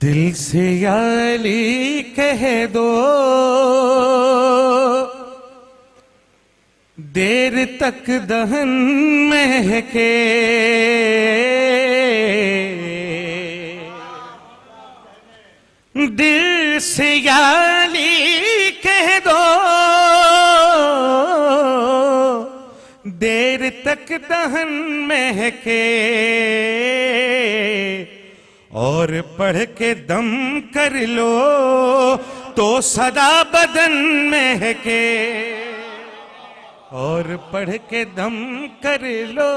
دل سے یا علی کہہ دو دیر تک دہن مہکے، دل سے یا علی کہہ دو دیر تک دہن مہکے، اور پڑھ کے دم کر لو تو سدا بدن مہکے، اور پڑھ کے دم کر لو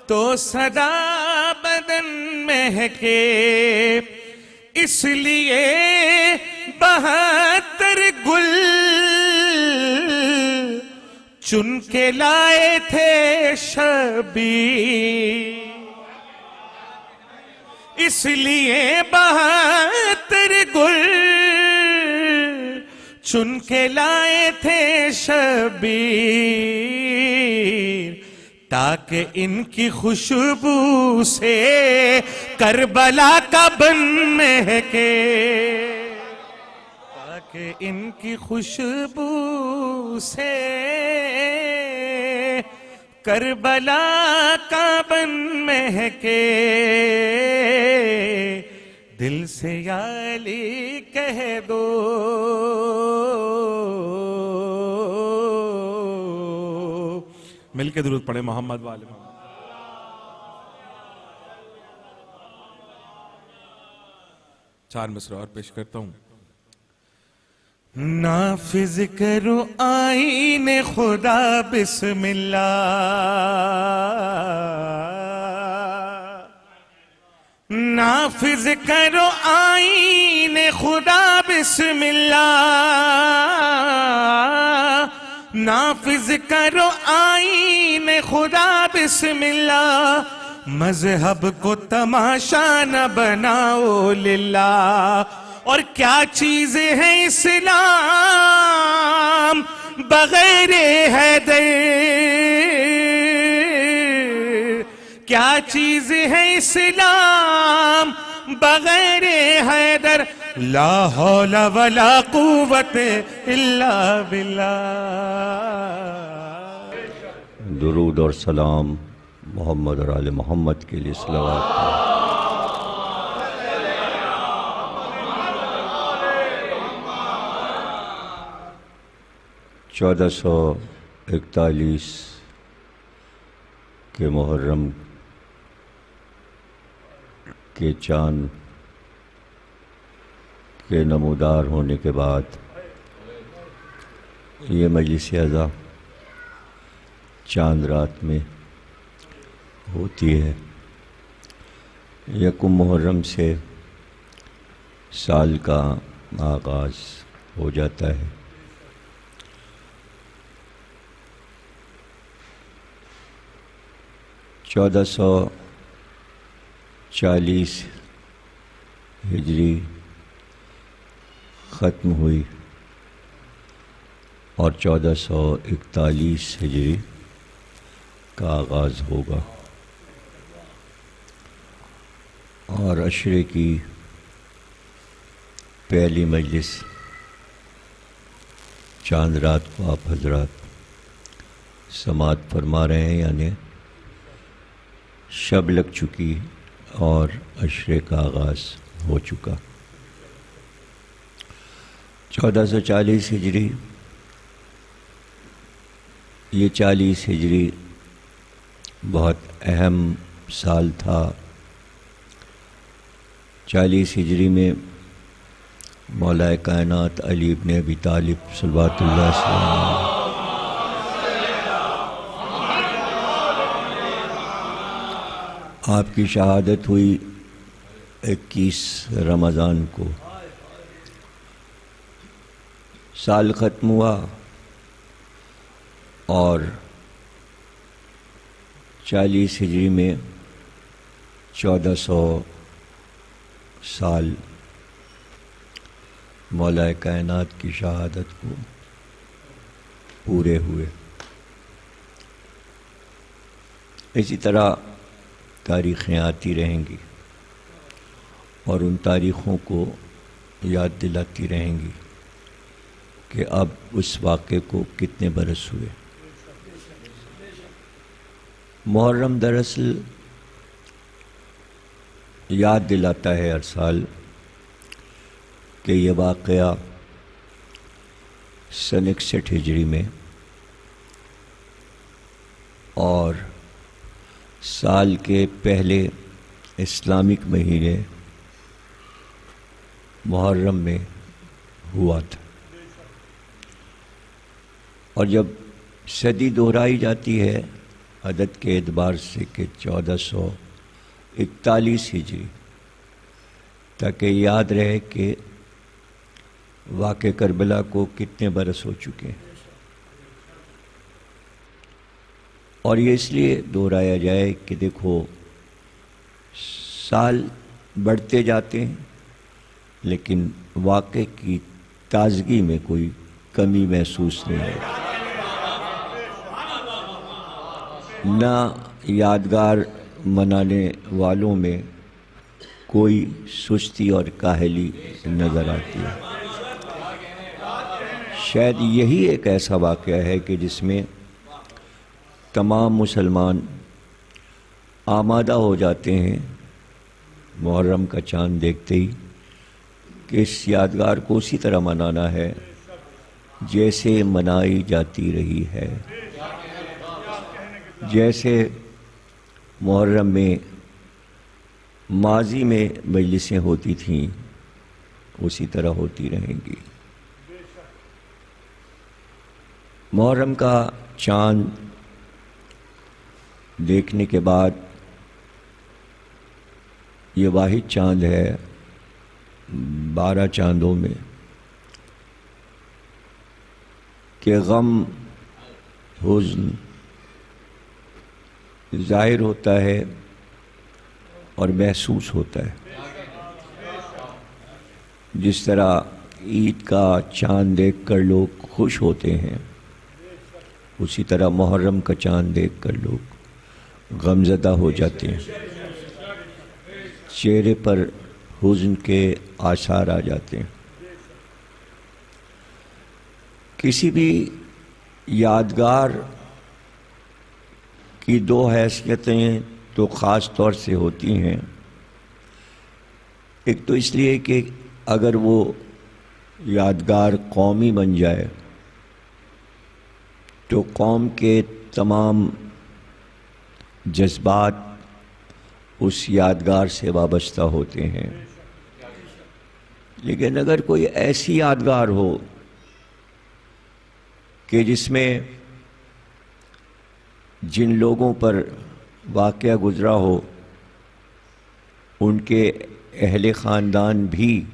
تو سدا بدن مہکے، اس لیے 72 گل چن کے لائے تھے شبیر، اس لیے 72 گل چن کے لائے تھے شبیر، تاکہ ان کی خوشبو سے کربلا کا بن مہکے، تاکہ ان کی خوشبو سے کربلا کا بن مہکے، دل سے یا علی کہہ دو مل کے درود پڑھیں محمد والے محمد۔ چار مصرع اور پیش کرتا ہوں۔ نافذ کرو آئین خدا بسم اللہ، نافذ کرو آئین خدا بسم اللہ، نافذ کرو آئین خدا بسم اللہ، مذہب کو تماشا نہ بناؤ للہ، اور کیا چیز ہے اسلام بغیر حیدر، کیا چیز ہے اسلام بغیر حیدر، لا حول ولا قوت الا باللہ۔ درود اور سلام محمد اور آل محمد کے لیے صلوات۔ 1441 کے محرم کے چاند کے نمودار ہونے کے بعد یہ مجلس عزا چاند رات میں ہوتی ہے۔ یکم محرم سے سال کا آغاز ہو جاتا ہے۔ چودہ 1440 ہجری ختم ہوئی اور 1441 ہجری کا آغاز ہوگا، اور عشرے کی پہلی مجلس چاند رات کو آپ حضرات سماعت فرما رہے ہیں، یعنی شب لگ چکی اور عشرے کا آغاز ہو چکا۔ 1440 ہجری، یہ 40 ہجری بہت اہم سال تھا۔ 40 ہجری میں مولا کائنات علی ابن ابی طالب صلوات اللہ علیہ آپ کی شہادت ہوئی 21 رمضان کو۔ سال ختم ہوا اور 40 ہجری میں 1400 سال مولا کائنات کی شہادت کو پورے ہوئے۔ اسی طرح تاریخیں آتی رہیں گی اور ان تاریخوں کو یاد دلاتی رہیں گی کہ اب اس واقعے کو کتنے برس ہوئے۔ محرم دراصل یاد دلاتا ہے ہر سال کہ یہ واقعہ سن 61 ہجری میں اور سال کے پہلے اسلامک مہینے محرم میں ہوا تھا، اور جب صدی دہرائی جاتی ہے عدد کے اعتبار سے کہ 1441 ہجری، تاکہ یاد رہے کہ واقع کربلا کو کتنے برس ہو چکے ہیں، اور یہ اس لیے دہرایا جائے کہ دیکھو سال بڑھتے جاتے ہیں لیکن واقع کی تازگی میں کوئی کمی محسوس نہیں ہوتی، نہ یادگار منانے والوں میں کوئی سستی اور کاہلی نظر آتی ہے۔ شاید یہی ایک ایسا واقعہ ہے کہ جس میں تمام مسلمان آمادہ ہو جاتے ہیں محرم کا چاند دیکھتے ہی کہ اس یادگار کو اسی طرح منانا ہے جیسے منائی جاتی رہی ہے، جیسے محرم میں ماضی میں مجلسیں ہوتی تھیں اسی طرح ہوتی رہیں گی۔ محرم کا چاند دیکھنے کے بعد یہ واحد چاند ہے 12 چاندوں میں کہ غم حزن ظاہر ہوتا ہے اور محسوس ہوتا ہے۔ جس طرح عید کا چاند دیکھ کر لوگ خوش ہوتے ہیں، اسی طرح محرم کا چاند دیکھ کر لوگ غمزدہ ہو جاتے ہیں، چہرے پر حزن کے آثار آ جاتے ہیں۔ کسی بھی یادگار کی دو حیثیتیں تو خاص طور سے ہوتی ہیں، ایک تو اس لیے کہ اگر وہ یادگار قومی بن جائے تو قوم کے تمام جذبات اس یادگار سے وابستہ ہوتے ہیں، لیکن اگر کوئی ایسی یادگار ہو کہ جس میں جن لوگوں پر واقعہ گزرا ہو ان کے اہل خاندان بھی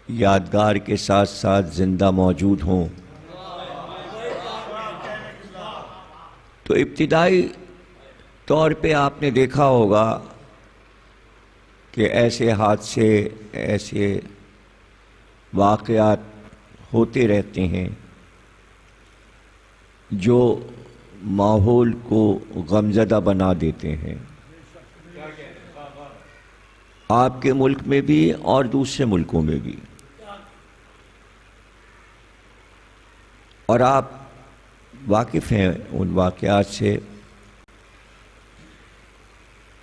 یادگار کے ساتھ ساتھ زندہ موجود ہوں، تو ابتدائی طور پہ آپ نے دیکھا ہوگا کہ ایسے حادثے، ایسے واقعات ہوتے رہتے ہیں جو ماحول کو غمزدہ بنا دیتے ہیں، آپ کے ملک میں بھی اور دوسرے ملکوں میں بھی، اور آپ واقف ہیں ان واقعات سے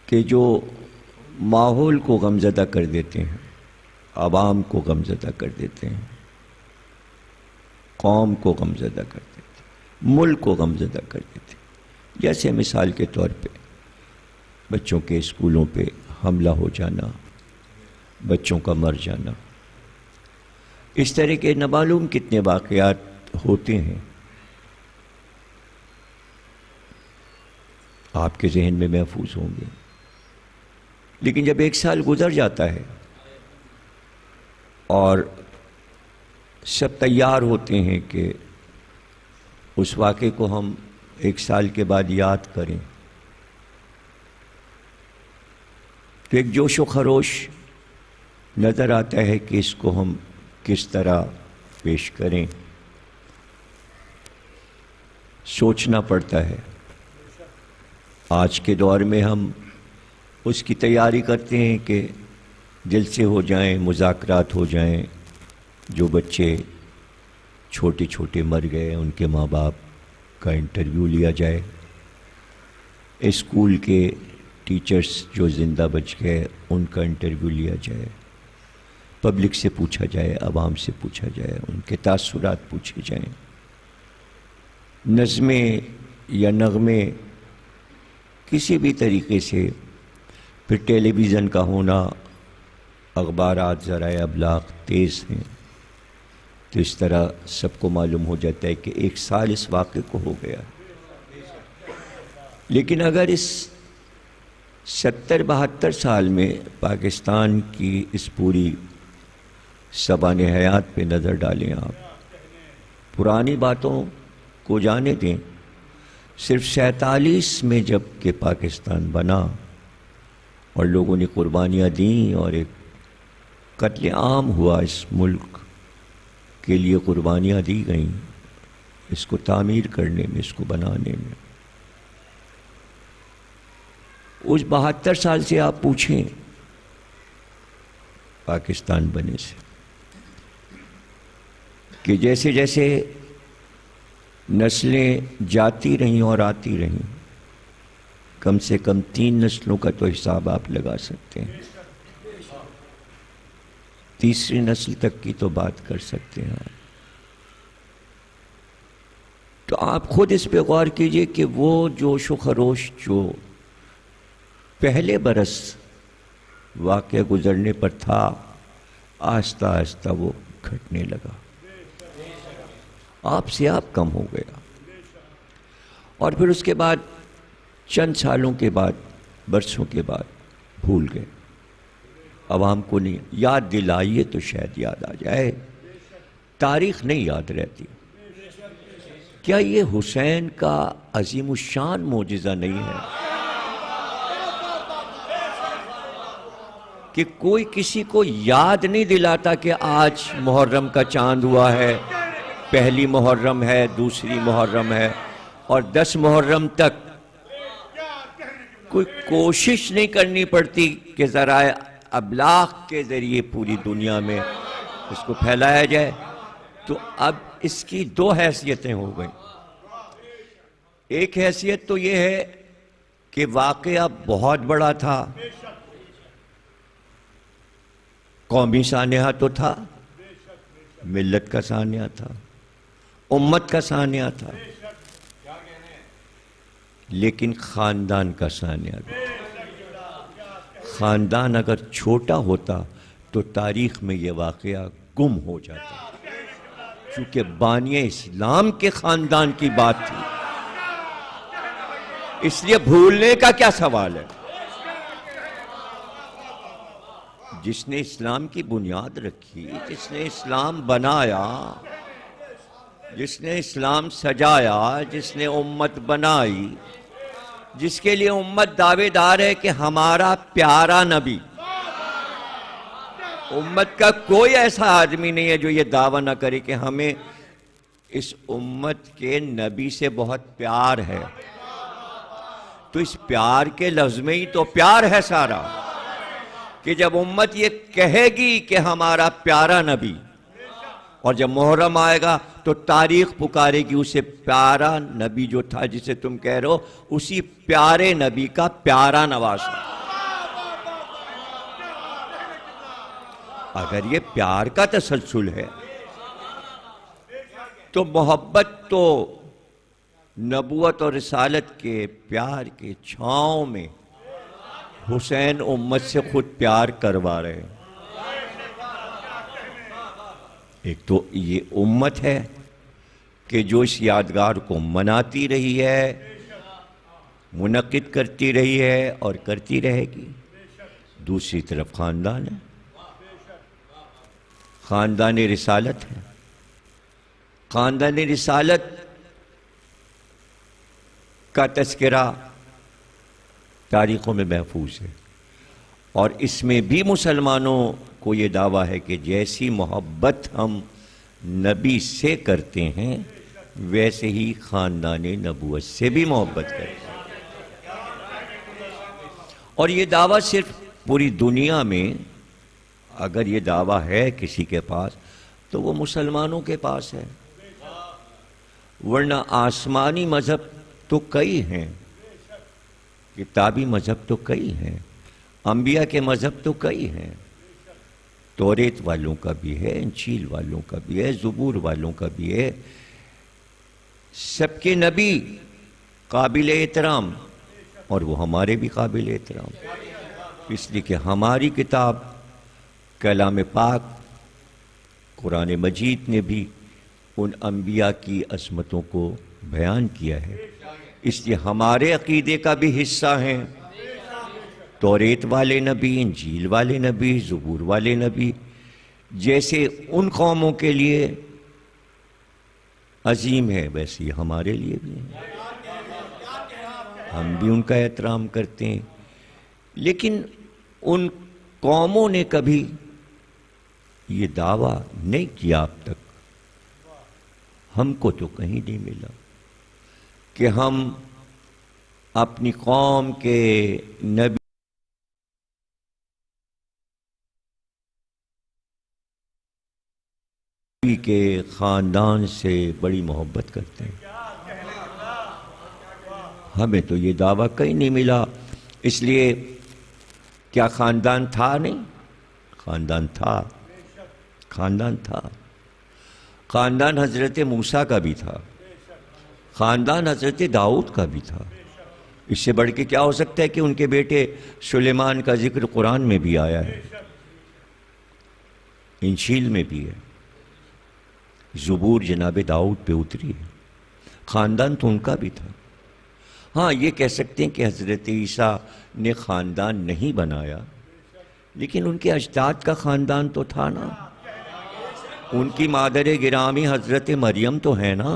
کہ جو ماحول کو غمزدہ کر دیتے ہیں، عوام کو غمزدہ کر دیتے ہیں، قوم کو غمزدہ کر دیتے ہیں، ملک کو غمزدہ کر دیتے ہیں۔ جیسے مثال کے طور پہ بچوں کے اسکولوں پہ حملہ ہو جانا، بچوں کا مر جانا، اس طرح کے نامعلوم کتنے واقعات ہوتے ہیں آپ کے ذہن میں محفوظ ہوں گے، لیکن جب ایک سال گزر جاتا ہے اور سب تیار ہوتے ہیں کہ اس واقعے کو ہم ایک سال کے بعد یاد کریں، تو ایک جوش و خروش نظر آتا ہے کہ اس کو ہم کس طرح پیش کریں، سوچنا پڑتا ہے۔ آج کے دور میں ہم اس کی تیاری کرتے ہیں کہ جلسے ہو جائیں، مذاکرات ہو جائیں، جو بچے چھوٹے چھوٹے مر گئے ان کے ماں باپ کا انٹرویو لیا جائے، اسکول کے ٹیچرز جو زندہ بچ گئے ان کا انٹرویو لیا جائے، پبلک سے پوچھا جائے، عوام سے پوچھا جائے، ان کے تاثرات پوچھے جائیں، نظمیں یا نغمے کسی بھی طریقے سے، پھر ٹیلی ویژن کا ہونا، اخبارات، ذرائع ابلاغ تیز ہیں، تو اس طرح سب کو معلوم ہو جاتا ہے کہ 1 سال اس واقعے کو ہو گیا۔ لیکن اگر اس 70-72 سال میں پاکستان کی اس پوری سبان حیات پہ نظر ڈالیں، آپ پرانی باتوں کو جانے دیں، صرف 47 میں جب کہ پاکستان بنا اور لوگوں نے قربانیاں دیں اور ایک قتل عام ہوا، اس ملک کے لیے قربانیاں دی گئیں اس کو تعمیر کرنے میں، اس کو بنانے میں۔ اس 72 سال سے آپ پوچھیں پاکستان بنے سے کہ جیسے جیسے نسلیں جاتی رہیں اور آتی رہیں، کم سے کم 3 نسلوں کا تو حساب آپ لگا سکتے ہیں، تیسری نسل تک کی تو بات کر سکتے ہیں آپ۔ تو آپ خود اس پہ غور کیجئے کہ وہ جوش و خروش جو پہلے برس واقعہ گزرنے پر تھا، آہستہ آہستہ وہ گھٹنے لگا، آپ سے آپ کم ہو گیا، اور پھر اس کے بعد چند سالوں کے بعد، برسوں کے بعد بھول گئے، عوام کو نہیں یاد دلائیے تو شاید یاد آ جائے، تاریخ نہیں یاد رہتی۔ کیا یہ حسین کا عظیم الشان معجزہ نہیں ہے کہ کوئی کسی کو یاد نہیں دلاتا کہ آج محرم کا چاند ہوا ہے، پہلی محرم ہے، دوسری محرم ہے، اور 10 محرم تک کوئی کوشش نہیں کرنی پڑتی کہ ذرائع ابلاغ کے ذریعے پوری دنیا میں اس کو پھیلایا جائے۔ تو اب اس کی 2 حیثیتیں ہو گئیں۔ ایک حیثیت تو یہ ہے کہ واقعہ بہت بڑا تھا، قومی سانحہ تو تھا، ملت کا سانحہ تھا، امت کا سانحہ تھا، لیکن خاندان کا سانحہ بھی تھا۔ خاندان اگر چھوٹا ہوتا تو تاریخ میں یہ واقعہ گم ہو جاتا، چونکہ بانی اسلام کے خاندان کی بات تھی، اس لیے بھولنے کا کیا سوال ہے؟ جس نے اسلام کی بنیاد رکھی، جس نے اسلام بنایا، جس نے اسلام سجایا، جس نے امت بنائی، جس کے لیے امت دعوے دار ہے کہ ہمارا پیارا نبی، امت کا کوئی ایسا آدمی نہیں ہے جو یہ دعویٰ نہ کرے کہ ہمیں اس امت کے نبی سے بہت پیار ہے۔ تو اس پیار کے لفظ میں ہی تو پیار ہے سارا، کہ جب امت یہ کہے گی کہ ہمارا پیارا نبی، اور جب محرم آئے گا تو تاریخ پکارے گی اسے پیارا نبی جو تھا جسے تم کہہ رہے ہو، اسی پیارے نبی کا پیارا نواسا۔ اگر یہ پیار کا تسلسل ہے تو محبت تو نبوت اور رسالت کے پیار کے چھاؤں میں حسین امت سے خود پیار کروا رہے ہیں۔ ایک تو یہ امت ہے کہ جو اس یادگار کو مناتی رہی ہے، منعقد کرتی رہی ہے اور کرتی رہے گی۔ دوسری طرف خاندان ہے، خاندان رسالت ہے۔ خاندان رسالت کا تذکرہ تاریخوں میں محفوظ ہے، اور اس میں بھی مسلمانوں کو یہ دعویٰ ہے کہ جیسی محبت ہم نبی سے کرتے ہیں ویسے ہی خاندان نبوت سے بھی محبت کرتے ہیں، اور یہ دعویٰ صرف پوری دنیا میں اگر یہ دعویٰ ہے کسی کے پاس تو وہ مسلمانوں کے پاس ہے، ورنہ آسمانی مذہب تو کئی ہیں، کتابی مذہب تو کئی ہیں، انبیاء کے مذہب تو کئی ہیں، توریت والوں کا بھی ہے، انجیل والوں کا بھی ہے، زبور والوں کا بھی ہے، سب کے نبی قابل احترام، اور وہ ہمارے بھی قابل احترام، اس لیے کہ ہماری کتاب کلام پاک قرآن مجید نے بھی ان انبیاء کی عظمتوں کو بیان کیا ہے، اس لیے ہمارے عقیدے کا بھی حصہ ہیں توریت والے نبی، انجیل والے نبی، زبور والے نبی، جیسے ان قوموں کے لیے عظیم ہے ویسے ہمارے لیے بھی ہے، ہم بھی ان کا احترام کرتے ہیں، لیکن ان قوموں نے کبھی یہ دعویٰ نہیں کیا اب تک، ہم کو تو کہیں نہیں ملا کہ ہم اپنی قوم کے نبی کے خاندان سے بڑی محبت کرتے ہیں، ہمیں تو یہ دعویٰ کہیں نہیں ملا، اس لیے کیا خاندان تھا؟ نہیں، خاندان تھا، خاندان تھا، خاندان حضرت موسیٰ کا بھی تھا، خاندان حضرت داؤد کا بھی تھا، اس سے بڑھ کے کیا ہو سکتا ہے کہ ان کے بیٹے سلیمان کا ذکر قرآن میں بھی آیا ہے، انجیل میں بھی ہے، زبور جناب داؤد پہ اتری ہے، خاندان تو ان کا بھی تھا۔ ہاں یہ کہہ سکتے ہیں کہ حضرت عیسیٰ نے خاندان نہیں بنایا، لیکن ان کے اجداد کا خاندان تو تھا نا، ان کی مادر گرامی حضرت مریم تو ہے نا،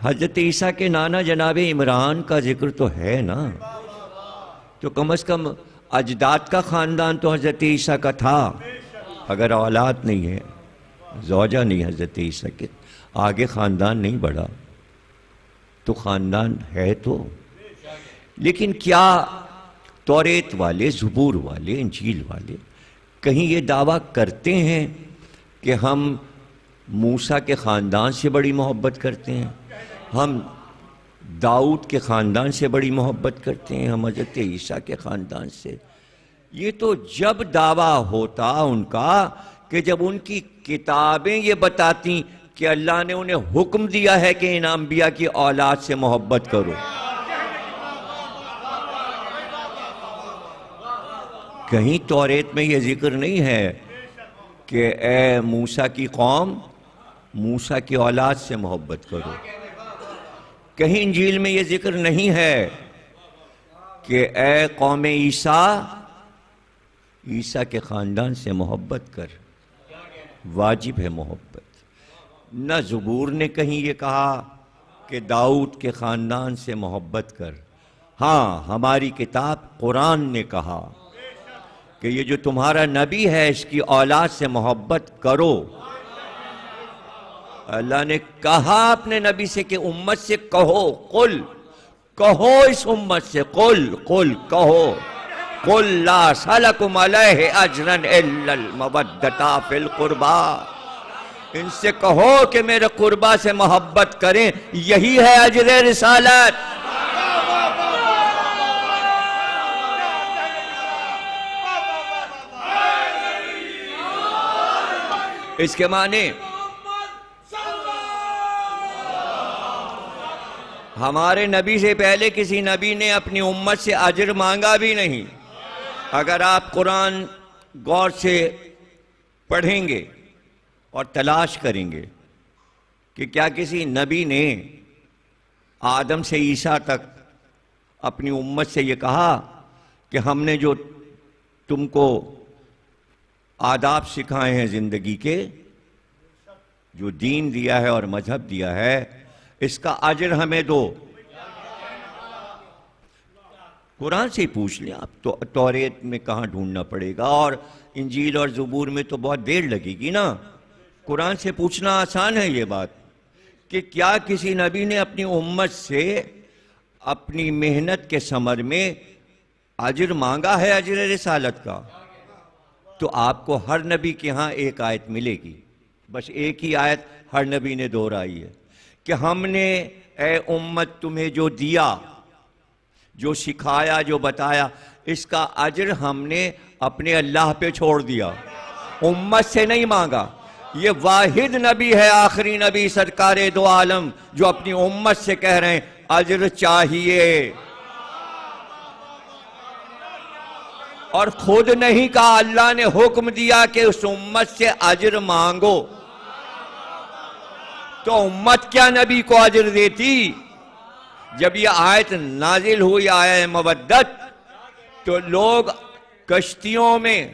حضرت عیسیٰ کے نانا جناب عمران کا ذکر تو ہے نا، تو کم از کم اجداد کا خاندان تو حضرت عیسیٰ کا تھا، اگر اولاد نہیں ہے، زوجہ نہیں حضرت عیسیٰ کے، آگے خاندان نہیں بڑھا تو خاندان ہے تو، لیکن کیا توریت والے، زبور والے، انجیل والے کہیں یہ دعویٰ کرتے ہیں کہ ہم موسیٰ کے خاندان سے بڑی محبت کرتے ہیں، ہم داؤد کے خاندان سے بڑی محبت کرتے ہیں، ہم حضرت عیسیٰ کے خاندان سے؟ یہ تو جب دعویٰ ہوتا ان کا کہ جب ان کی کتابیں یہ بتاتی کہ اللہ نے انہیں حکم دیا ہے کہ ان انبیاء کی اولاد سے محبت کرو، کہیں توریت میں یہ ذکر نہیں ہے کہ اے موسیٰ کی قوم موسیٰ کی اولاد سے محبت کرو، کہیں انجیل میں یہ ذکر نہیں ہے کہ اے قوم عیسیٰ عیسیٰ کے خاندان سے محبت کر، واجب ہے محبت۔ نہ زبور نے کہیں یہ کہا کہ داؤد کے خاندان سے محبت کر، ہاں ہماری کتاب قرآن نے کہا کہ یہ جو تمہارا نبی ہے اس کی اولاد سے محبت کرو، اللہ نے کہا اپنے نبی سے کہ امت سے کہو، قل کہو، اس امت سے قل کہو، قل لا سلکم علیہ اجرا الا المودۃ فی القربى، ان سے کہو کہ میرے قربا سے محبت کریں، یہی ہے اجر رسالت۔ اس کے معنی ہمارے نبی سے پہلے کسی نبی نے اپنی امت سے اجر مانگا بھی نہیں۔ اگر آپ قرآن غور سے پڑھیں گے اور تلاش کریں گے کہ کیا کسی نبی نے آدم سے عیسیٰ تک اپنی امت سے یہ کہا کہ ہم نے جو تم کو آداب سکھائے ہیں زندگی کے، جو دین دیا ہے اور مذہب دیا ہے، اس کا اجر ہمیں دو؟ قرآن سے ہی پوچھ لیں آپ، تو توریت میں کہاں ڈھونڈنا پڑے گا، اور انجیل اور زبور میں تو بہت دیر لگے گی نا۔ قرآن سے پوچھنا آسان ہے یہ بات کہ کیا کسی نبی نے اپنی امت سے اپنی محنت کے ثمر میں اجر مانگا ہے اجر رسالت کا، تو آپ کو ہر نبی کے ہاں ایک آیت ملے گی، بس ایک ہی آیت ہر نبی نے دہرائی ہے کہ ہم نے اے امت تمہیں جو دیا، جو سکھایا، جو بتایا، اس کا اجر ہم نے اپنے اللہ پہ چھوڑ دیا، امت سے نہیں مانگا۔ یہ واحد نبی ہے، آخری نبی سرکار دو عالم، جو اپنی امت سے کہہ رہے ہیں اجر چاہیے، اور خود نہیں کہا، اللہ نے حکم دیا کہ اس امت سے اجر مانگو، تو امت کیا نبی کو اجر دیتی؟ جب یہ آیت نازل ہوئی آیہ مودت، تو لوگ کشتیوں میں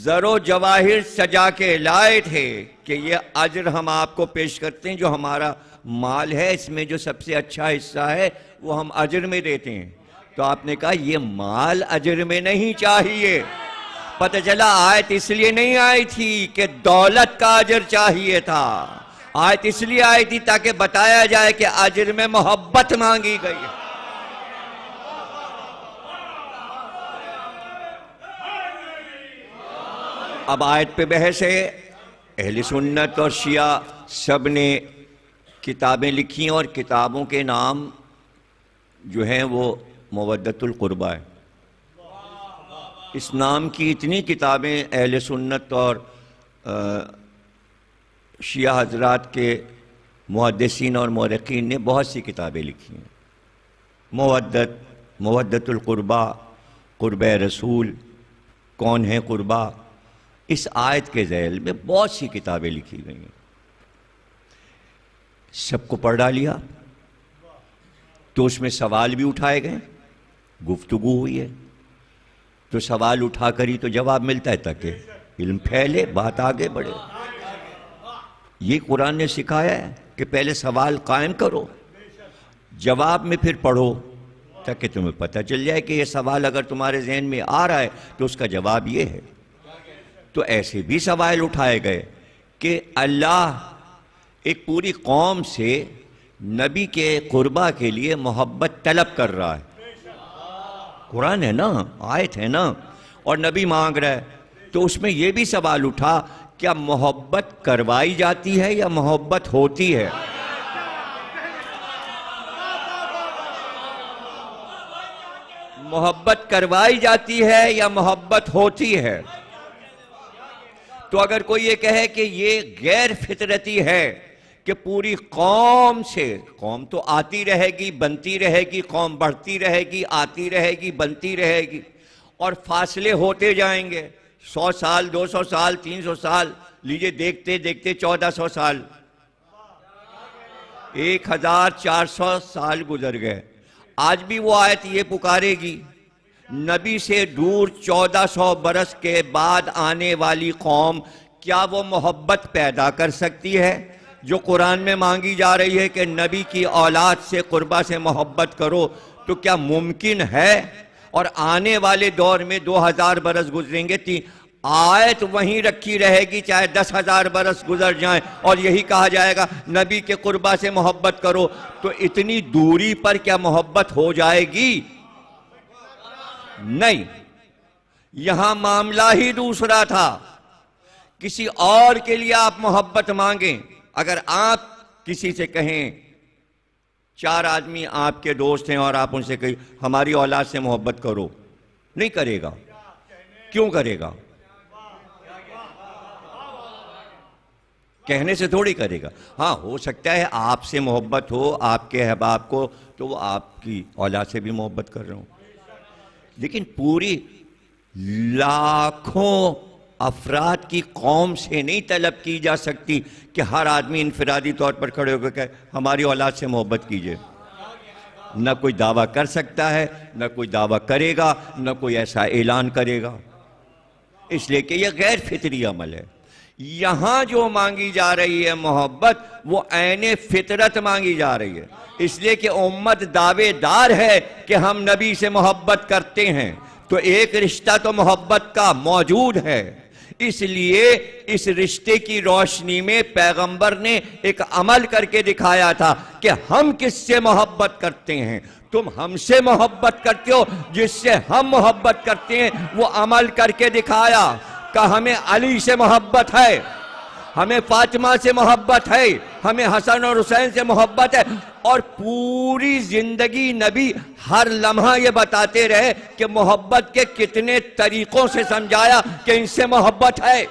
زر و جواہر سجا کے لائے تھے کہ یہ اجر ہم آپ کو پیش کرتے ہیں، جو ہمارا مال ہے اس میں جو سب سے اچھا حصہ ہے وہ ہم اجر میں دیتے ہیں۔ تو آپ نے کہا یہ مال اجر میں نہیں چاہیے۔ پتہ چلا آیت اس لیے نہیں آئی تھی کہ دولت کا اجر چاہیے تھا، آیت اس لیے آئی تھی تاکہ بتایا جائے کہ اجر میں محبت مانگی گئی ہے۔ اب آیت پہ بحث ہے، اہل سنت اور شیعہ سب نے کتابیں لکھی ہیں، اور کتابوں کے نام جو ہیں وہ مودت القربہ ہے۔ اس نام کی اتنی کتابیں اہل سنت اور شیعہ حضرات کے محدثین اور مورخین نے بہت سی کتابیں لکھی ہیں۔ مودت القربہ، قربہ رسول، کون ہے قربہ، اس آیت کے ذیل میں بہت سی کتابیں لکھی گئی ہیں۔ سب کو پڑھ ڈالیا تو اس میں سوال بھی اٹھائے گئے، گفتگو ہوئی ہے، تو سوال اٹھا کر ہی تو جواب ملتا ہے تاکہ علم پھیلے، بات آگے بڑھے۔ یہ قرآن نے سکھایا ہے کہ پہلے سوال قائم کرو، جواب میں پھر پڑھو، تاکہ تمہیں پتہ چل جائے کہ یہ سوال اگر تمہارے ذہن میں آ رہا ہے تو اس کا جواب یہ ہے۔ تو ایسے بھی سوال اٹھائے گئے کہ اللہ ایک پوری قوم سے نبی کے قربہ کے لیے محبت طلب کر رہا ہے، قرآن ہے نا، آیت ہے نا، اور نبی مانگ رہا ہے، تو اس میں یہ بھی سوال اٹھا کیا محبت کروائی جاتی ہے یا محبت ہوتی ہے؟ محبت کروائی جاتی ہے یا محبت ہوتی ہے؟ تو اگر کوئی یہ کہے کہ یہ غیر فطرتی ہے کہ پوری قوم سے، قوم تو آتی رہے گی، بنتی رہے گی، قوم بڑھتی رہے گی، آتی رہے گی، بنتی رہے گی، اور فاصلے ہوتے جائیں گے، 100 سال، 200 سال، 300 سال، لیجئے دیکھتے دیکھتے 1400 سال، 1400 سال گزر گئے۔ آج بھی وہ آیت یہ پکارے گی، نبی سے دور 1400 برس کے بعد آنے والی قوم کیا وہ محبت پیدا کر سکتی ہے جو قرآن میں مانگی جا رہی ہے کہ نبی کی اولاد سے قربہ سے محبت کرو؟ تو کیا ممکن ہے؟ اور آنے والے دور میں 2000 برس گزریں گے، آیت وہیں رکھی رہے گی چاہے 10,000 برس گزر جائیں، اور یہی کہا جائے گا نبی کے قربہ سے محبت کرو۔ تو اتنی دوری پر کیا محبت ہو جائے گی؟ نہیں، یہاں معاملہ ہی دوسرا تھا۔ کسی اور کے لیے آپ محبت مانگیں، اگر آپ کسی سے کہیں 4 آدمی آپ کے دوست ہیں اور آپ ان سے کہیں ہماری اولاد سے محبت کرو، نہیں کرے گا۔ کیوں کرے گا؟ کہنے سے تھوڑی کرے گا۔ ہاں، ہو سکتا ہے آپ سے محبت ہو، آپ کے احباب کو، تو وہ آپ کی اولاد سے بھی محبت کر رہے ہوں، لیکن پوری لاکھوں افراد کی قوم سے نہیں طلب کی جا سکتی کہ ہر آدمی انفرادی طور پر کھڑے ہو کر کہے ہماری اولاد سے محبت کیجئے۔ نہ کوئی دعویٰ کر سکتا ہے، نہ کوئی دعویٰ کرے گا، نہ کوئی ایسا اعلان کرے گا، اس لیے کہ یہ غیر فطری عمل ہے۔ یہاں جو مانگی جا رہی ہے محبت، وہ عین فطرت مانگی جا رہی ہے، اس لیے کہ امت دعوے دار ہے کہ ہم نبی سے محبت کرتے ہیں، تو ایک رشتہ تو محبت کا موجود ہے، اس لیے اس رشتے کی روشنی میں پیغمبر نے ایک عمل کر کے دکھایا تھا کہ ہم کس سے محبت کرتے ہیں، تم ہم سے محبت کرتے ہو، جس سے ہم محبت کرتے ہیں وہ عمل کر کے دکھایا کہ ہمیں علی سے محبت ہے، ہمیں فاطمہ سے محبت ہے، ہمیں حسن اور حسین سے محبت ہے، اور پوری زندگی نبی ہر لمحہ یہ بتاتے رہے کہ محبت کے کتنے طریقوں سے سمجھایا کہ ان سے محبت ہے۔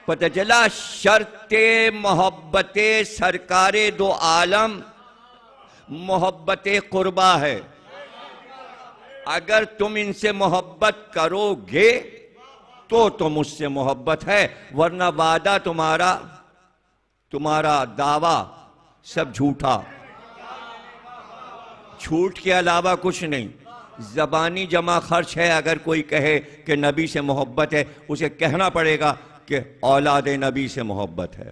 پتہ چلا شرط محبت سرکار دو عالم محبت قربا ہے۔ اگر تم ان سے محبت کرو گے تو مجھ سے محبت ہے، ورنہ وعدہ تمہارا دعویٰ سب جھوٹا، جھوٹ کے علاوہ کچھ نہیں، زبانی جمع خرچ ہے۔ اگر کوئی کہے کہ نبی سے محبت ہے، اسے کہنا پڑے گا کہ اولاد نبی سے محبت ہے۔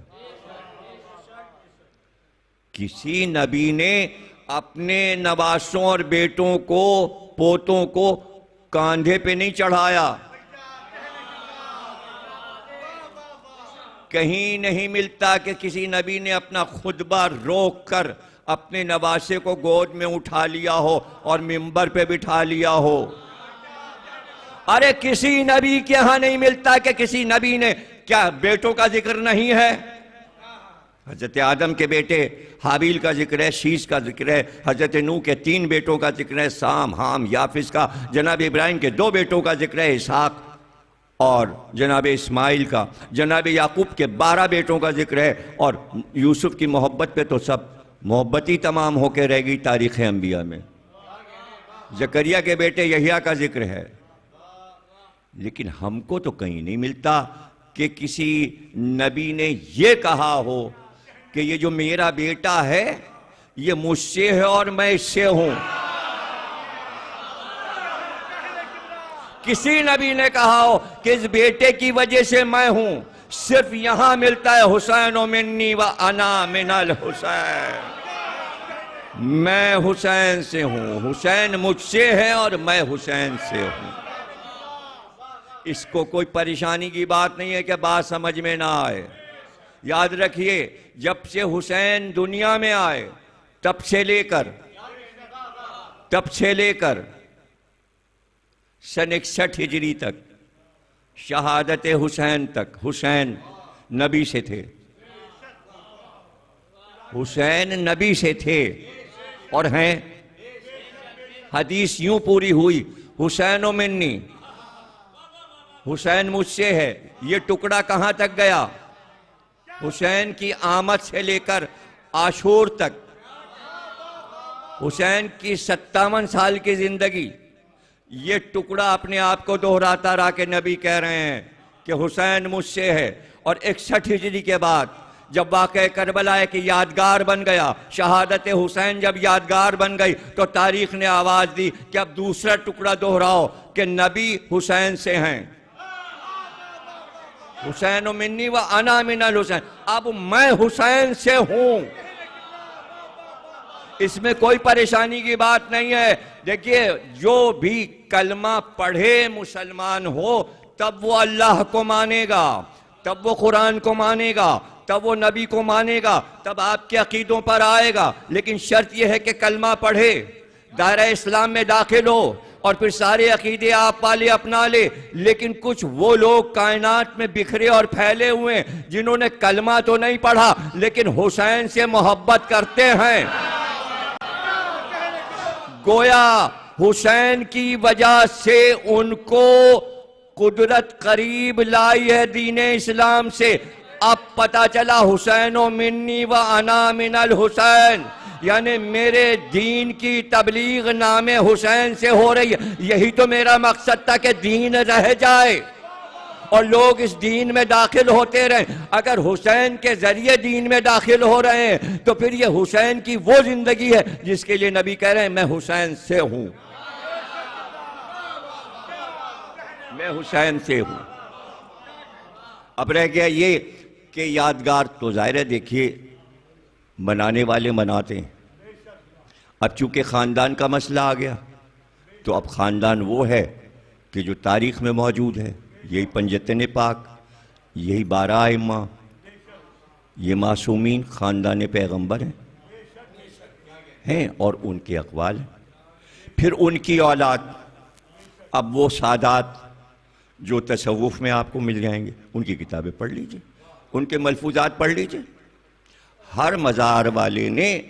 کسی نبی نے اپنے نواسوں اور بیٹوں کو، پوتوں کو کاندھے پہ نہیں چڑھایا، کہیں نہیں ملتا کہ کسی نبی نے اپنا خطبہ روک کر اپنے نواسے کو گود میں اٹھا لیا ہو اور منبر پہ بٹھا لیا ہو۔ ارے کسی نبی کے ہاں نہیں ملتا کہ کسی نبی نے، کیا بیٹوں کا ذکر نہیں ہے؟ حضرت آدم کے بیٹے حابیل کا ذکر ہے، شیش کا ذکر ہے، حضرت نوح کے 3 بیٹوں کا ذکر ہے، سام، حام، یافس کا، جناب ابراہیم کے 2 بیٹوں کا ذکر ہے، اسحاق اور جناب اسماعیل کا، جناب یعقوب کے 12 بیٹوں کا ذکر ہے، اور یوسف کی محبت پہ تو سب محبت ہی تمام ہو کے رہ گئی تاریخ انبیاء میں۔ زکریہ کے بیٹے یحییٰ کا ذکر ہے، لیکن ہم کو تو کہیں نہیں ملتا کہ کسی نبی نے یہ کہا ہو کہ یہ جو میرا بیٹا ہے یہ مجھ سے ہے اور میں اس سے ہوں۔ کسی نبی نے کہا ہو کہ اس بیٹے کی وجہ سے میں ہوں، صرف یہاں ملتا ہے حسین منی و انا من الحسین، میں حسین سے ہوں، حسین مجھ سے ہے اور میں حسین سے ہوں۔ اس کو کوئی پریشانی کی بات نہیں ہے کہ بات سمجھ میں نہ آئے۔ یاد رکھیے جب سے حسین دنیا میں آئے تب سے لے کر سن 61 ہجری تک، شہادت حسین تک، حسین نبی سے تھے، حسین نبی سے تھے اور ہیں۔ حدیث یوں پوری ہوئی، حسین منی، حسین مجھ سے ہے۔ یہ ٹکڑا کہاں تک گیا؟ حسین کی آمد سے لے کر عاشور تک، حسین کی 57 سال کی زندگی، یہ ٹکڑا اپنے آپ کو دہراتا رہا کہ نبی کہہ رہے ہیں کہ حسین مجھ سے ہے۔ اور 61 ہجری کے بعد جب واقعہ کربلا کی یادگار بن گیا، شہادت حسین جب یادگار بن گئی، تو تاریخ نے آواز دی کہ اب دوسرا ٹکڑا دہراؤ کہ نبی حسین سے ہیں، حسین منی و انا من الحسین، اب میں حسین سے ہوں۔ اس میں کوئی پریشانی کی بات نہیں ہے۔ دیکھیے جو بھی کلمہ پڑھے مسلمان ہو تب وہ اللہ کو مانے گا، تب وہ قرآن کو مانے گا، تب وہ نبی کو مانے گا، تب آپ کے عقیدوں پر آئے گا۔ لیکن شرط یہ ہے کہ کلمہ پڑھے، دائرہ اسلام میں داخل ہو، اور پھر سارے عقیدے آپ والے اپنا لے۔ لیکن کچھ وہ لوگ کائنات میں بکھرے اور پھیلے ہوئے ہیں جنہوں نے کلمہ تو نہیں پڑھا لیکن حسین سے محبت کرتے ہیں۔ گویا حسین کی وجہ سے ان کو قدرت قریب لائی ہے دین اسلام سے۔ اب پتا چلا حسین منی و انا من الحسین، یعنی میرے دین کی تبلیغ نام حسین سے ہو رہی ہے۔ یہی تو میرا مقصد تھا کہ دین رہ جائے اور لوگ اس دین میں داخل ہوتے رہیں۔ اگر حسین کے ذریعے دین میں داخل ہو رہے ہیں تو پھر یہ حسین کی وہ زندگی ہے جس کے لیے نبی کہہ رہے ہیں میں حسین سے ہوں، میں حسین سے ہوں۔ اب رہ گیا یہ کہ یادگار تو ظاہر ہے، دیکھیے منانے والے مناتے ہیں، اب چونکہ خاندان کا مسئلہ آ گیا تو اب خاندان وہ ہے کہ جو تاریخ میں موجود ہے، یہی پنجتن پاک، یہی 12 ائمہ، یہ معصومین خاندان پیغمبر ہیں اور ان کے اقوال ہیں۔ پھر ان کی اولاد، اب وہ سادات جو تصوف میں آپ کو مل جائیں گے، ان کی کتابیں پڑھ لیجئے، ان کے ملفوظات پڑھ لیجئے۔ ہر مزار والے نے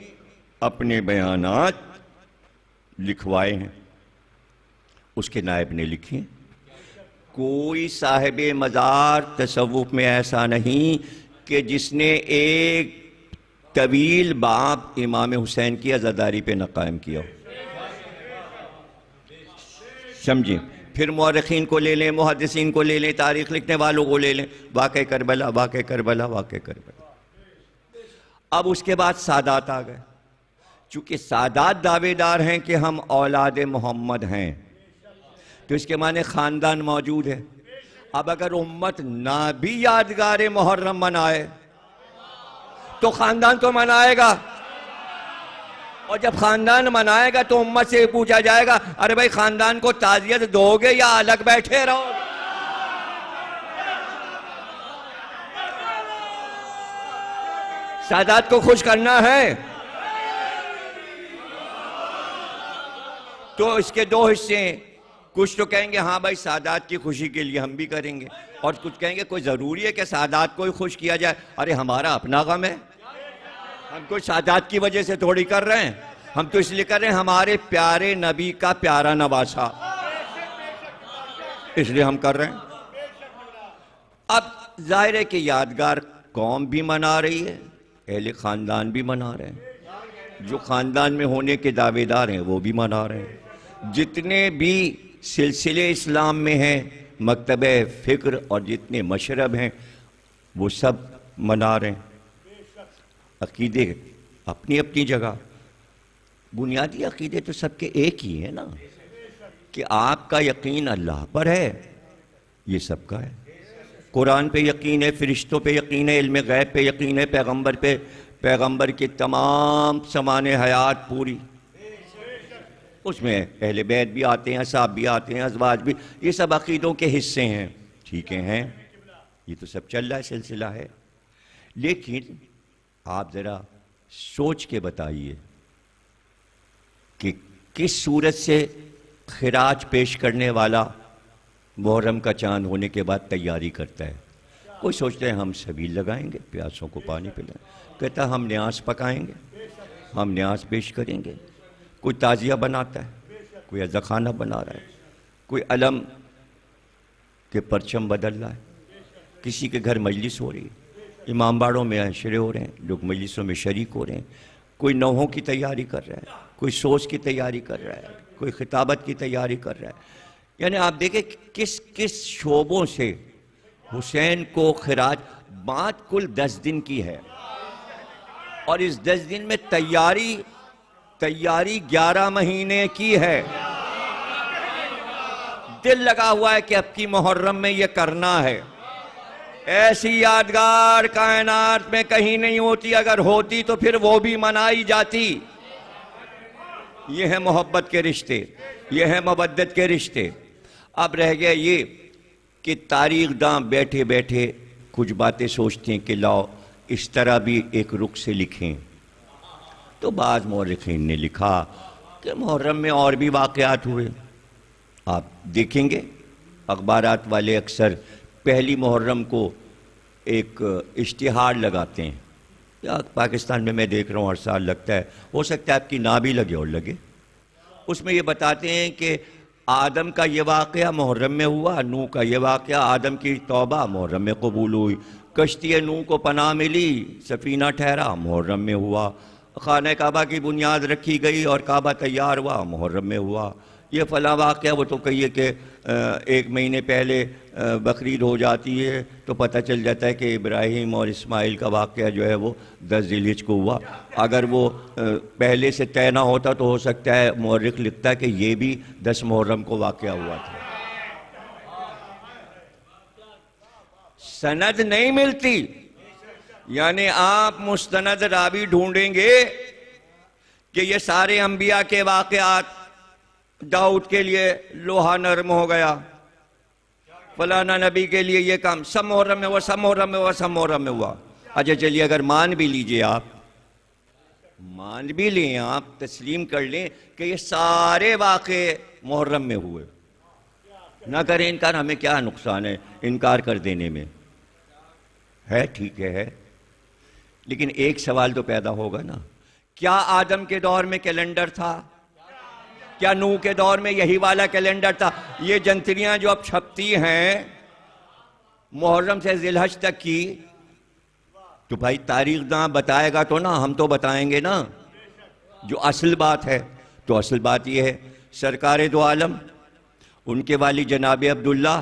اپنے بیانات لکھوائے ہیں، اس کے نائب نے لکھے۔ کوئی صاحب مزار تصوف میں ایسا نہیں کہ جس نے ایک طویل باب امام حسین کی عزاداری پہ نہ قائم کیا ہو۔ سمجھیں؟ پھر مورخین کو لے لیں، محدثین کو لے لیں، تاریخ لکھنے والوں کو لے لیں، واقعہ کربلا، واقعہ کربلا، واقعہ کربلا۔ اب اس کے بعد سادات آ گئے۔ چونکہ سادات دعوے دار ہیں کہ ہم اولاد محمد ہیں، تو اس کے معنی خاندان موجود ہے۔ اب اگر امت نہ بھی یادگار محرم منائے تو خاندان تو منائے گا، اور جب خاندان منائے گا تو امت سے پوچھا جائے گا، ارے بھائی خاندان کو تعزیت دو گے یا الگ بیٹھے رہو گے؟ سادات کو خوش کرنا ہے تو اس کے دو حصے ہیں۔ کچھ تو کہیں گے ہاں بھائی سادات کی خوشی کے لیے ہم بھی کریں گے، اور کچھ کہیں گے کوئی ضروری ہے کہ سادات کو ہی خوش کیا جائے؟ ارے ہمارا اپنا غم ہے، ہم کوئی سادات کی وجہ سے تھوڑی کر رہے ہیں، ہم تو اس لیے کر رہے ہیں ہمارے پیارے نبی کا پیارا نواسا، اس لیے ہم کر رہے ہیں۔ اب ظاہر ہے کہ یادگار قوم بھی منا رہی ہے، اہل خاندان بھی منا رہے ہیں، جو خاندان میں ہونے کے دعوے دار ہیں وہ بھی منا رہے ہیں، جتنے بھی سلسلے اسلام میں ہیں، مکتبہ فکر اور جتنے مشرب ہیں وہ سب منا رہے ہیں۔ عقیدے اپنی اپنی جگہ، بنیادی عقیدے تو سب کے ایک ہی ہیں نا، کہ آپ کا یقین اللہ پر ہے، یہ سب کا ہے۔ قرآن پہ یقین ہے، فرشتوں پہ یقین ہے، علم غیب پہ یقین ہے، پیغمبر پہ، پیغمبر کی تمام سمان حیات پوری، اس میں اہل بیت بھی آتے ہیں، اصحاب بھی آتے ہیں، ازواج بھی، یہ سب عقیدوں کے حصے ہیں، ٹھیک ہیں، یہ تو سب چل رہا ہے، سلسلہ ہے۔ لیکن آپ ذرا سوچ کے بتائیے کہ کس صورت سے خراج پیش کرنے والا محرم کا چاند ہونے کے بعد تیاری کرتا ہے؟ کوئی سوچتے ہیں ہم سبیل لگائیں گے، پیاسوں کو پانی پلائیں، کہتا ہے ہم نیاز پکائیں گے، ہم نیاز پیش کریں گے، کوئی تعزیہ بناتا ہے، کوئی عزاخانہ بنا رہا ہے، کوئی علم کے پرچم بدل رہا ہے، کسی کے گھر مجلس ہو رہی ہے، امام باڑوں میں عشرے ہو رہے ہیں، لوگ مجلسوں میں شریک ہو رہے ہیں، کوئی نوحوں کی تیاری کر رہا ہے، کوئی سوز کی تیاری کر رہا ہے، کوئی خطابت کی تیاری کر رہا ہے۔ یعنی آپ دیکھیں کس کس شعبوں سے حسین کو خراج، بات کل 10 دن کی ہے، اور اس 10 دن میں تیاری 11 مہینے کی ہے۔ دل لگا ہوا ہے کہ اب کی محرم میں یہ کرنا ہے۔ ایسی یادگار کائنات میں کہیں نہیں ہوتی، اگر ہوتی تو پھر وہ بھی منائی جاتی۔ یہ ہے محبت کے رشتے، یہ ہے مودت کے رشتے۔ اب رہ گیا یہ کہ تاریخ داں بیٹھے بیٹھے کچھ باتیں سوچتے ہیں کہ لاؤ اس طرح بھی ایک رخ سے لکھیں، تو بعض مورخین نے لکھا کہ محرم میں اور بھی واقعات ہوئے۔ آپ دیکھیں گے اخبارات والے اکثر پہلی محرم کو ایک اشتہار لگاتے ہیں، یا پاکستان میں دیکھ رہا ہوں ہر سال لگتا ہے، ہو سکتا ہے آپ کی نہ بھی لگے اور لگے۔ اس میں یہ بتاتے ہیں کہ آدم کا یہ واقعہ محرم میں ہوا، نوح کا یہ واقعہ، آدم کی توبہ محرم میں قبول ہوئی، کشتی نوح کو پناہ ملی، سفینہ ٹھہرا محرم میں ہوا، خانہ کعبہ کی بنیاد رکھی گئی اور کعبہ تیار ہوا محرم میں ہوا، یہ فلاں واقعہ، وہ تو کہیے کہ 1 مہینے پہلے بقرعید ہو جاتی ہے تو پتہ چل جاتا ہے کہ ابراہیم اور اسماعیل کا واقعہ جو ہے وہ 10 ذی الحجہ کو ہوا۔ اگر وہ پہلے سے طے نہ ہوتا تو ہو سکتا ہے مورخ لکھتا ہے کہ یہ بھی 10 محرم کو واقعہ ہوا تھا۔ سند نہیں ملتی، یعنی آپ مستند راوی ڈھونڈیں گے کہ یہ سارے انبیاء کے واقعات، داؤد کے لیے لوہا نرم ہو گیا، فلانا نبی کے لیے یہ کام، سب محرم میں ہوا، سب محرم میں ہوا، سب محرم میں ہوا۔ اچھا چلیے، اگر مان بھی لیجئے، آپ مان بھی لیں، آپ تسلیم کر لیں کہ یہ سارے واقعے محرم میں ہوئے، نہ کریں انکار، ہمیں کیا نقصان ہے انکار کر دینے میں؟ ہے ٹھیک ہے، لیکن ایک سوال تو پیدا ہوگا نا، کیا آدم کے دور میں کیلنڈر تھا؟ کیا نوح کے دور میں یہی والا کیلنڈر تھا؟ یہ جنتریاں جو اب چھپتی ہیں محرم سے ذی الحج تک کی، تو بھائی تاریخ داں بتائے گا تو نا، ہم تو بتائیں گے نا جو اصل بات ہے۔ تو اصل بات یہ ہے، سرکار دو عالم، ان کے والد جناب عبداللہ،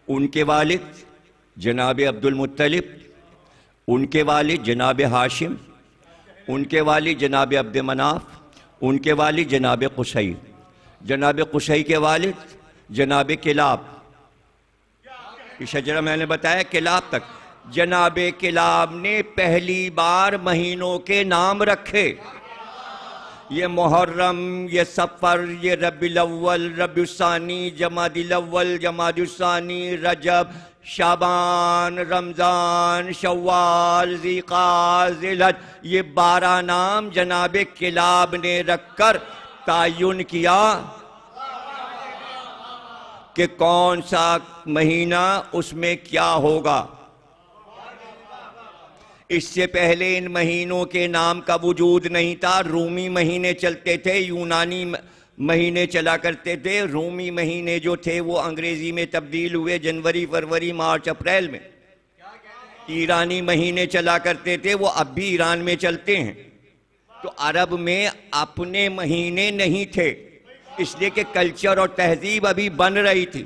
ان کے والد جناب عبد المطلب، ان کے والد جناب ہاشم، ان کے والد جناب عبد مناف، ان کے والد جناب قصی، جناب قصی کے والد جناب کلاب، یہ شجرہ میں نے بتایا کلاب تک، جناب کلاب نے پہلی بار مہینوں کے نام رکھے، یہ محرم، یہ صفر، یہ ربیع الاول، ربیع الثانی، جمادی الاول، جمادی الثانی، رجب، شعبان، رمضان، شوال، ذیقعدہ، ذی الحج، یہ 12 نام جناب کلاب نے رکھ کر تعین کیا کہ کون سا مہینہ اس میں کیا ہوگا۔ اس سے پہلے ان مہینوں کے نام کا وجود نہیں تھا، رومی مہینے چلتے تھے، یونانی مہینے چلا کرتے تھے، رومی مہینے جو تھے وہ انگریزی میں تبدیل ہوئے جنوری، فروری، مارچ، اپریل میں، ایرانی مہینے چلا کرتے تھے، وہ اب بھی ایران میں چلتے ہیں۔ تو عرب میں اپنے مہینے نہیں تھے، اس لیے کہ کلچر اور تہذیب ابھی بن رہی تھی،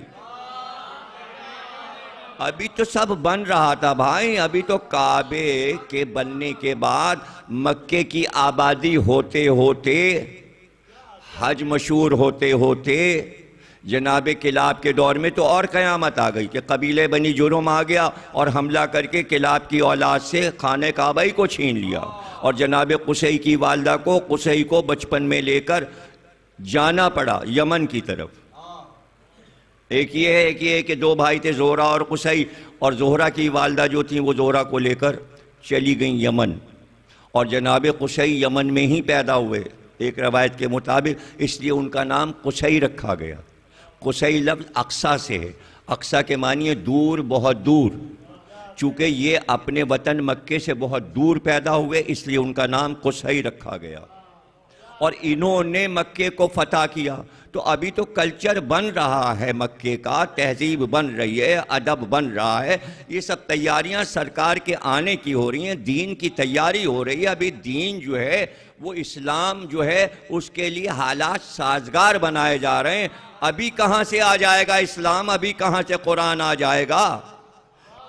ابھی تو سب بن رہا تھا بھائی، ابھی تو کعبے کے بننے کے بعد مکے کی آبادی ہوتے ہوتے، حج مشہور ہوتے ہوتے، جناب کلاب کے دور میں تو اور قیامت آ گئی کہ قبیلے بنی جرم آ گیا اور حملہ کر کے کلاب کی اولاد سے خانہ کعبہ کو چھین لیا، اور جناب قصی کی والدہ کو، قصی کو بچپن میں لے کر جانا پڑا یمن کی طرف۔ ایک یہ ہے کہ 2 بھائی تھے، زہرہ اور قصی، اور زہرہ کی والدہ جو تھیں وہ زہرہ کو لے کر چلی گئیں یمن، اور جناب قصی یمن میں ہی پیدا ہوئے ایک روایت کے مطابق، اس لیے ان کا نام قصی رکھا گیا۔ قصی لفظ اقصیٰ سے ہے، اقصیٰ کے معنی ہے دور، بہت دور، چونکہ یہ اپنے وطن مکے سے بہت دور پیدا ہوئے اس لیے ان کا نام قصی رکھا گیا، اور انہوں نے مکے کو فتح کیا۔ تو ابھی تو کلچر بن رہا ہے مکے کا، تہذیب بن رہی ہے، ادب بن رہا ہے، یہ سب تیاریاں سرکار کے آنے کی ہو رہی ہیں، دین کی تیاری ہو رہی ہے۔ ابھی دین جو ہے وہ اسلام جو ہے اس کے لیے حالات سازگار بنائے جا رہے ہیں۔ ابھی کہاں سے آ جائے گا اسلام، ابھی کہاں سے قرآن آ جائے گا؟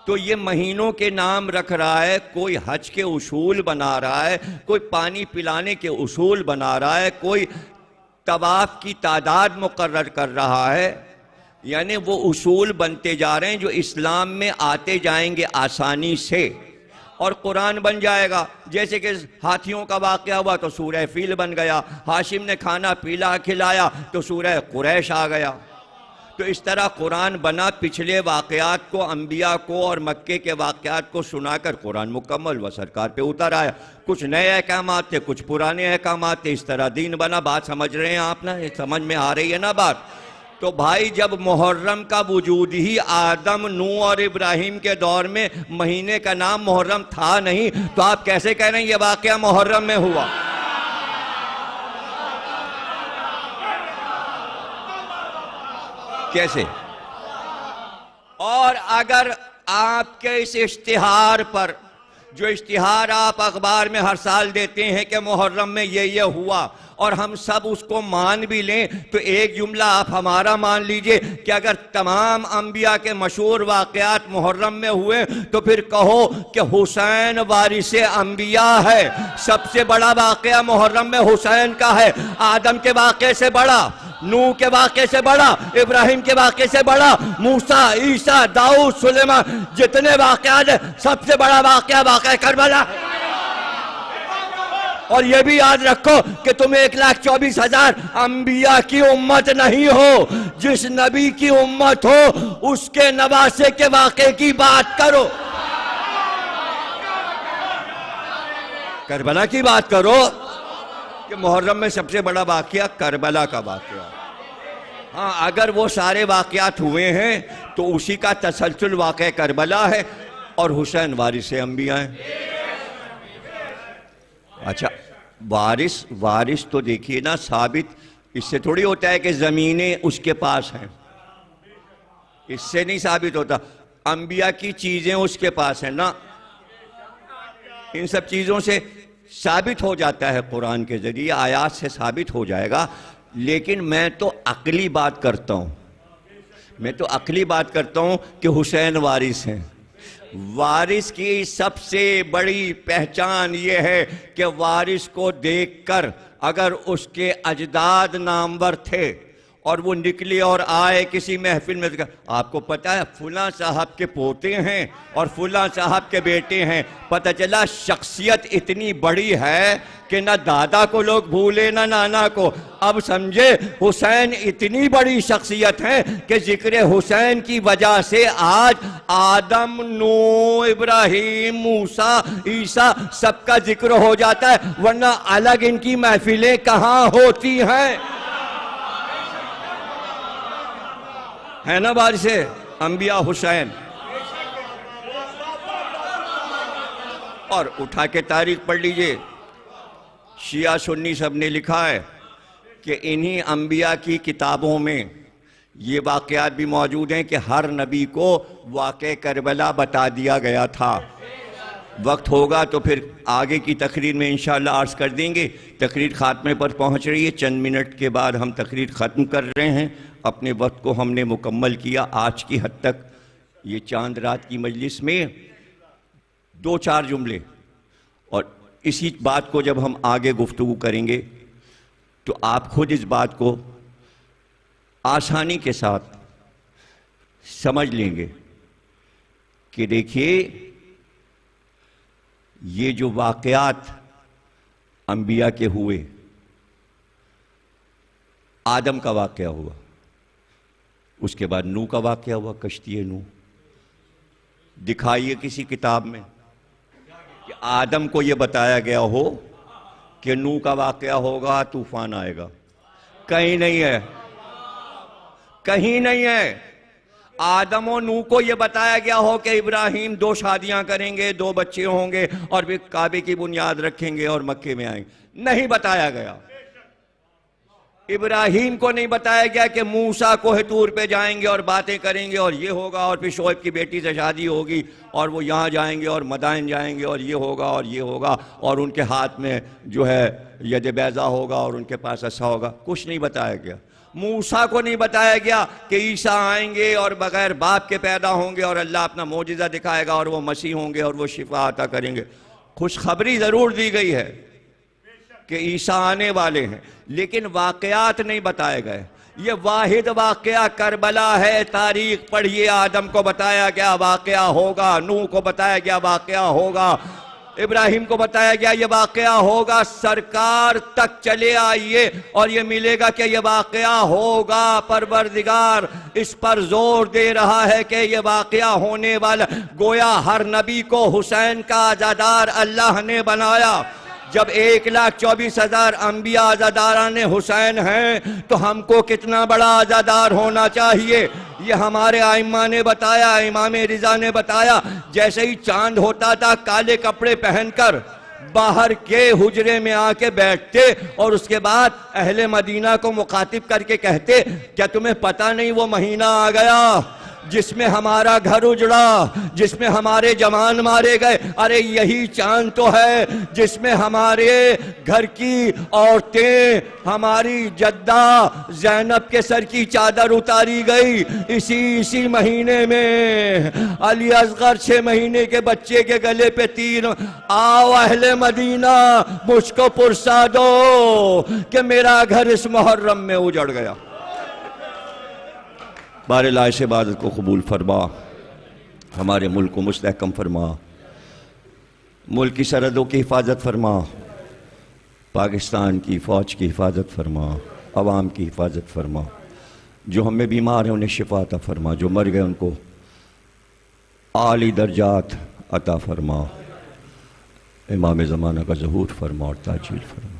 تو یہ مہینوں کے نام رکھ رہا ہے، کوئی حج کے اصول بنا رہا ہے، کوئی پانی پلانے کے اصول بنا رہا ہے، کوئی طواف کی تعداد مقرر کر رہا ہے، یعنی وہ اصول بنتے جا رہے ہیں جو اسلام میں آتے جائیں گے آسانی سے، اور قرآن بن جائے گا۔ جیسے کہ ہاتھیوں کا واقعہ ہوا تو سورہ فیل بن گیا، ہاشم نے کھانا پیلا کھلایا تو سورہ قریش آ گیا۔ تو اس طرح قرآن بنا، پچھلے واقعات کو، انبیاء کو اور مکے کے واقعات کو سنا کر قرآن مکمل و سرکار پہ اتر آیا۔ کچھ نئے احکامات تھے، کچھ پرانے احکامات تھے، اس طرح دین بنا۔ بات سمجھ رہے ہیں آپ نا؟ سمجھ میں آ رہی ہے نا بات؟ تو بھائی جب محرم کا وجود ہی آدم، نوح اور ابراہیم کے دور میں مہینے کا نام محرم تھا نہیں، تو آپ کیسے کہہ رہے ہیں یہ واقعہ محرم میں ہوا؟ کیسے؟ اور اگر آپ کے اس اشتہار پر، جو اشتہار آپ اخبار میں ہر سال دیتے ہیں کہ محرم میں یہ ہوا، اور ہم سب اس کو مان بھی لیں، تو ایک جملہ آپ ہمارا مان لیجئے کہ اگر تمام انبیاء کے مشہور واقعات محرم میں ہوئے تو پھر کہو کہ حسین وارث انبیاء ہے، سب سے بڑا واقعہ محرم میں حسین کا ہے، آدم کے واقعے سے بڑا، نوح کے واقعے سے بڑا، ابراہیم کے واقعے سے بڑا، موسیٰ، عیسیٰ، داؤد، سلیمان، جتنے واقعات ہیں سب سے بڑا واقعہ واقعہ کربلا ہے۔ اور یہ بھی یاد رکھو کہ تم 1,24,000 انبیاء کی امت نہیں ہو. جس نبی کی امت ہو اس کے نواسے کے واقعے کی بات کرو, کربلا کی بات کرو کہ محرم میں سب سے بڑا واقعہ کربلا کا واقعہ. ہاں اگر وہ سارے واقعات ہوئے ہیں تو اسی کا تسلسل واقعہ کربلا ہے اور حسین وارث انبیاء ہیں. اچھا وارث تو دیکھیے نا, ثابت اس سے تھوڑی ہوتا ہے کہ زمینیں اس کے پاس ہیں, اس سے نہیں ثابت ہوتا. انبیاء کی چیزیں اس کے پاس ہیں نا, ان سب چیزوں سے ثابت ہو جاتا ہے, قرآن کے ذریعے آیات سے ثابت ہو جائے گا. لیکن میں تو عقلی بات کرتا ہوں, کہ حسین وارث ہیں. وارث کی سب سے بڑی پہچان یہ ہے کہ وارث کو دیکھ کر اگر اس کے اجداد نامور تھے اور وہ نکلے اور آئے کسی محفل میں, آپ کو پتا ہے فلاں صاحب کے پوتے ہیں اور فلاں صاحب کے بیٹے ہیں, پتہ چلا شخصیت اتنی بڑی ہے کہ نہ دادا کو لوگ بھولے نہ نانا کو. اب سمجھے حسین اتنی بڑی شخصیت ہے کہ ذکر حسین کی وجہ سے آج آدم, نوح, ابراہیم, موسیٰ, عیسیٰ سب کا ذکر ہو جاتا ہے, ورنہ الگ ان کی محفلیں کہاں ہوتی ہیں. ہے نا وارث انبیاء حسین. اور اٹھا کے تاریخ پڑھ لیجئے, شیعہ سنی سب نے لکھا ہے کہ انہی انبیاء کی کتابوں میں یہ واقعات بھی موجود ہیں کہ ہر نبی کو واقع کربلا بتا دیا گیا تھا. وقت ہوگا تو پھر آگے کی تقریر میں انشاءاللہ عرض کر دیں گے. تقریر خاتمے پر پہنچ رہی ہے, چند منٹ کے بعد ہم تقریر ختم کر رہے ہیں. اپنے وقت کو ہم نے مکمل کیا آج کی حد تک. یہ چاند رات کی مجلس میں 2-4 جملے, اور اسی بات کو جب ہم آگے گفتگو کریں گے تو آپ خود اس بات کو آسانی کے ساتھ سمجھ لیں گے کہ دیکھیے یہ جو واقعات انبیاء کے ہوئے, آدم کا واقعہ ہوا, اس کے بعد نوح کا واقعہ ہوا, کشتی نوح. دکھائیے کسی کتاب میں کہ آدم کو یہ بتایا گیا ہو کہ نوح کا واقعہ ہوگا, طوفان آئے گا. کہیں نہیں ہے, کہیں نہیں ہے. آدم و نوح کو یہ بتایا گیا ہو کہ ابراہیم 2 شادیاں کریں گے, 2 بچے ہوں گے اور پھر کعبے کی بنیاد رکھیں گے اور مکے میں آئیں گے. نہیں بتایا گیا. ابراہیم کو نہیں بتایا گیا کہ موسیٰ کوہ طور پہ جائیں گے اور باتیں کریں گے اور یہ ہوگا, اور پھر شعیب کی بیٹی سے شادی ہوگی اور وہ یہاں جائیں گے اور مدائن جائیں گے اور یہ ہوگا اور یہ ہوگا, اور ان کے ہاتھ میں جو ہے ید بیضا ہوگا اور ان کے پاس عصا ہوگا. کچھ نہیں بتایا گیا. موسیٰ کو نہیں بتایا گیا کہ عیسیٰ آئیں گے اور بغیر باپ کے پیدا ہوں گے اور اللہ اپنا معجزہ دکھائے گا اور وہ مسیح ہوں گے اور وہ شفا عطا کریں گے. خوشخبری ضرور دی گئی ہے کہ عیسیٰ آنے والے ہیں, لیکن واقعات نہیں بتائے گئے. یہ واحد واقعہ کربلا ہے. تاریخ پڑھیے, آدم کو بتایا گیا واقعہ ہوگا, نوح کو بتایا گیا واقعہ ہوگا, ابراہیم کو بتایا گیا یہ واقعہ ہوگا. سرکار تک چلے آئیے اور یہ ملے گا کہ یہ واقعہ ہوگا. پروردگار اس پر زور دے رہا ہے کہ یہ واقعہ ہونے والا. گویا ہر نبی کو حسین کا عزادار اللہ نے بنایا. جب 1,24,000 انبیاء عزاداران حسین ہیں تو ہم کو کتنا بڑا عزادار ہونا چاہیے. یہ ہمارے ائمہ نے بتایا, امام رضا نے بتایا. جیسے ہی چاند ہوتا تھا کالے کپڑے پہن کر باہر کے حجرے میں آ کے بیٹھتے اور اس کے بعد اہل مدینہ کو مخاطب کر کے کہتے کیا تمہیں پتہ نہیں وہ مہینہ آ گیا جس میں ہمارا گھر اجڑا, جس میں ہمارے جوان مارے گئے. ارے یہی چاند تو ہے جس میں ہمارے گھر کی عورتیں, ہماری جدہ زینب کے سر کی چادر اتاری گئی. اسی مہینے میں علی اصغر 6 مہینے کے بچے کے گلے پہ تیر. آؤ اہل مدینہ مجھ کو پرسا دو کہ میرا گھر اس محرم میں اجڑ گیا. بار الہ سے عبادت کو قبول فرما, ہمارے ملک کو مستحکم فرما, ملک کی سرحدوں کی حفاظت فرما, پاکستان کی فوج کی حفاظت فرما، عوام کی حفاظت فرما، جو ہم میں بیمار ہیں انہیں شفا عطا فرما، جو مر گئے ان کو اعلی درجات عطا فرما، امام زمانہ کا ظہور فرما اور تاجیل فرما۔